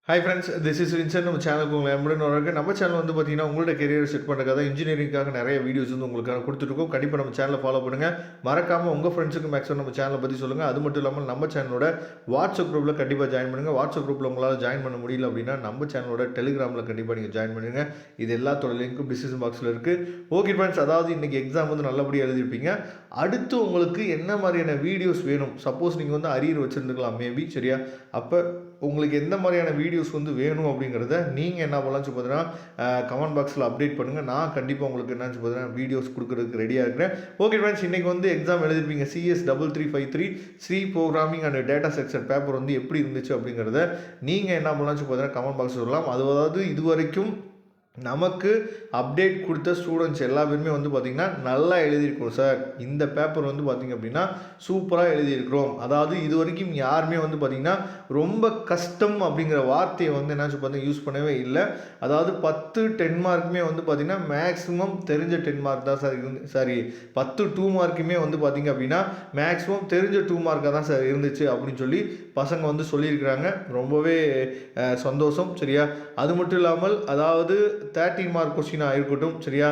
Hi friends, this is Vinson. நம்ம சேனலுக்கு உங்களை அன்புடன் வரவேற்க. நம்ம சேனல் வந்து பார்த்தீங்கன்னா, உங்களோட கெரியர் செட் பண்ணுறதுக்காக இன்ஜினியரிங்காக நிறைய வீடியோஸ் வந்து உங்களுக்காக கொடுத்துருக்கோம். கண்டிப்பாக நம்ம சேனலை ஃபாலோ பண்ணுங்கள். மறக்காமல் உங்கள் ஃப்ரெண்ட்ஸுக்கு மேக்ஸிமம் நம்ம சேனலை பற்றி சொல்லுங்கள். அது மட்டும் இல்லாமல் நம்ம சேனலோட வாட்ஸ்அப் குரூப்பில் கண்டிப்பாக ஜாயின் பண்ணுங்கள். வாட்ஸ்அப் குரூப்பில் உங்களால் ஜாயின் பண்ண முடியல அப்படின்னா நம்ம சேனலோட டெலிகிராமில் கண்டிப்பாக நீங்கள் ஜாயின் பண்ணுங்கள். இது எல்லாத்தோட லிங்க்கும் டிஸ்கிரிப்ஷன் பாக்ஸில் இருக்குது. ஓகே ஃப்ரெண்ட்ஸ், அதாவது இன்றைக்கி எக்ஸாம் வந்து நல்லபடியாக எழுதிருப்பீங்க. அடுத்து உங்களுக்கு என்ன மாதிரியான வீடியோஸ் வேணும்? சப்போஸ் நீங்கள் வந்து அரியர் வச்சுருந்துக்கலாம் மேபி, சரியா? அப்போ உங்களுக்கு எந்த மாதிரியான வீடியோஸ் வந்து வேணும் அப்படிங்கிறத நீங்கள் என்ன பண்ணலாம்னு பார்த்தீங்கன்னா கமெண்ட் பாக்ஸில் அப்டேட் பண்ணுங்கள். நான் கண்டிப்பாக உங்களுக்கு என்னன்னு பார்த்தீங்கன்னா வீடியோஸ் கொடுக்குறதுக்கு ரெடியாக இருக்கிறேன். ஓகே ஃப்ரெண்ட்ஸ், இன்றைக்கி வந்து எக்ஸாம் எழுதிருப்பீங்க. CS3353 C programming and data structure paper வந்து எப்படி இருந்துச்சு அப்படிங்கிறத நீங்கள் என்ன பண்ணலாம்னு பார்த்தீங்கன்னா கமெண்ட் பாக்ஸ் சொல்லலாம். அதாவது இது வரைக்கும் நமக்கு அப்டேட் கொடுத்த ஸ்டூடெண்ட்ஸ் எல்லா பேருமே வந்து பார்த்திங்கன்னா நல்லா எழுதியிருக்கோம் சார், இந்த பேப்பர் வந்து பார்த்திங்க அப்படின்னா சூப்பராக எழுதியிருக்கிறோம். அதாவது இது வரைக்கும் யாருமே வந்து பார்த்திங்கன்னா ரொம்ப கஷ்டம் அப்படிங்கிற வார்த்தையை வந்து என்னாச்சு பார்த்தீங்கன்னா யூஸ் பண்ணவே இல்லை. அதாவது 10 மார்க்குமே வந்து பார்த்திங்கன்னா மேக்ஸிமம் தெரிஞ்ச 10 மார்க் தான் சார் சாரி 10 2 மார்க்குமே வந்து பார்த்திங்க அப்படின்னா மேக்ஸிமம் தெரிஞ்ச 2 மார்க்காக தான் சார் இருந்துச்சு அப்படின்னு சொல்லி பசங்க வந்து சொல்லியிருக்கிறாங்க. ரொம்பவே சந்தோஷம், சரியா? அது மட்டும் இல்லாமல் அதாவது 13 மார்க் கொஸ்டினாக இருக்கட்டும், சரியா?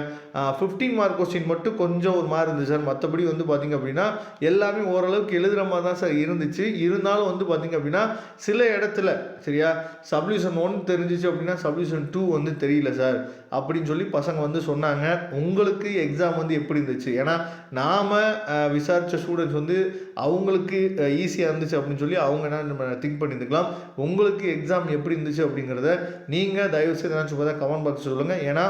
15 மார்க் கொஸ்டின் மட்டும் கொஞ்சம் ஒரு மாதிரி இருந்துச்சு சார். மற்றபடி வந்து பார்த்திங்க அப்படின்னா எல்லாமே ஓரளவுக்கு எழுதுகிற மாதிரி தான் சார் இருந்துச்சு. இருந்தாலும் வந்து பார்த்திங்க அப்படின்னா சில இடத்துல, சரியா, சப்டிவிஷன் 1 தெரிஞ்சிச்சு அப்படின்னா சப்டிவிஷன் 2 வந்து தெரியல சார் அப்படின்னு சொல்லி பசங்க வந்து சொன்னாங்க. உங்களுக்கு எக்ஸாம் வந்து எப்படி இருந்துச்சு? ஏன்னா நாம் விசாரித்த ஸ்டூடெண்ட்ஸ் வந்து அவங்களுக்கு ஈஸியாக இருந்துச்சு அப்படின்னு சொல்லி அவங்க என்ன நம்ம திங்க் பண்ணியிருந்துக்கலாம். உங்களுக்கு எக்ஸாம் எப்படி இருந்துச்சு அப்படிங்கிறத நீங்கள் தயவுசெய்து என்ன சொல்லுங்கள் கமெண்ட் பாக்ஸ் சொல்லுங்கள். ஏன்னா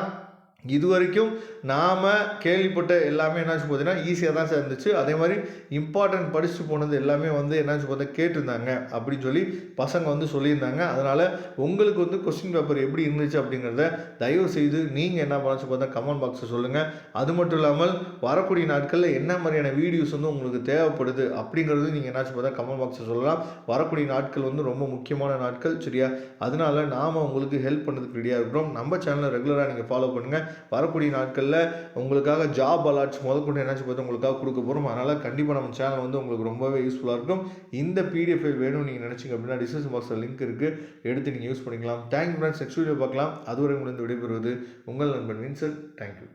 இது வரைக்கும் நாம் கேள்விப்பட்ட எல்லாமே என்னாச்சு பார்த்தீங்கன்னா ஈஸியாக தான் சார் இருந்துச்சு. அதே மாதிரி இம்பார்ட்டன்ட் படிச்சுட்டு போனது எல்லாமே வந்து என்னாச்சு பார்த்தா கேட்டிருந்தாங்க அப்படின்னு சொல்லி பசங்க வந்து சொல்லியிருந்தாங்க. அதனால் உங்களுக்கு வந்து கொஸ்டின் பேப்பர் எப்படி இருந்துச்சு அப்படிங்கிறத தயவு செய்து நீங்கள் என்ன பண்ணச்சு பார்த்தா கமெண்ட் பாக்ஸில் சொல்லுங்கள். அது மட்டும் இல்லாமல் வரக்கூடிய நாட்களில் என்ன மாதிரியான வீடியோஸ் வந்து உங்களுக்கு தேவைப்படுது அப்படிங்கிறது நீங்கள் என்னாச்சு பார்த்தா கமெண்ட் பாக்ஸில் சொல்லலாம். வரக்கூடிய நாட்கள் வந்து ரொம்ப முக்கியமான நாட்கள், சரியா? அதனால் நாம் உங்களுக்கு ஹெல்ப் பண்ணுறதுக்கு ரெடியாக இருக்கிறோம். நம்ம சேனலை ரெகுலராக நீங்கள் ஃபாலோ பண்ணுங்கள். வரக்கூடிய நாட்களில் உங்களுக்காக ஜாப் அலாட்ஸ் முதற்கொண்டு என்னாச்சு பார்த்து உங்களுக்காக கொடுக்க போகிறோம். அதனால் கண்டிப்பாக நம்ம சேனல் வந்து உங்களுக்கு ரொம்பவே யூஸ்ஃபுல்லாக இருக்கும். இந்த PDF ஃபைல் வேணும்னு நீங்கள் நினச்சிங்க அப்படின்னா டிஸ்கிரிப்ஷன் பாக்ஸில் லிங்க் இருக்குது, எடுத்து நீங்கள் யூஸ் பண்ணிக்கலாம். தேங்க்யூ ஃப்ரெண்ட்ஸ், நெக்ஸ்ட் வீடியோ பார்க்கலாம். அதுவரை உங்களுக்கு விடைபெறுவது உங்கள் நண்பன் வின்சென்ட். தேங்க்யூ.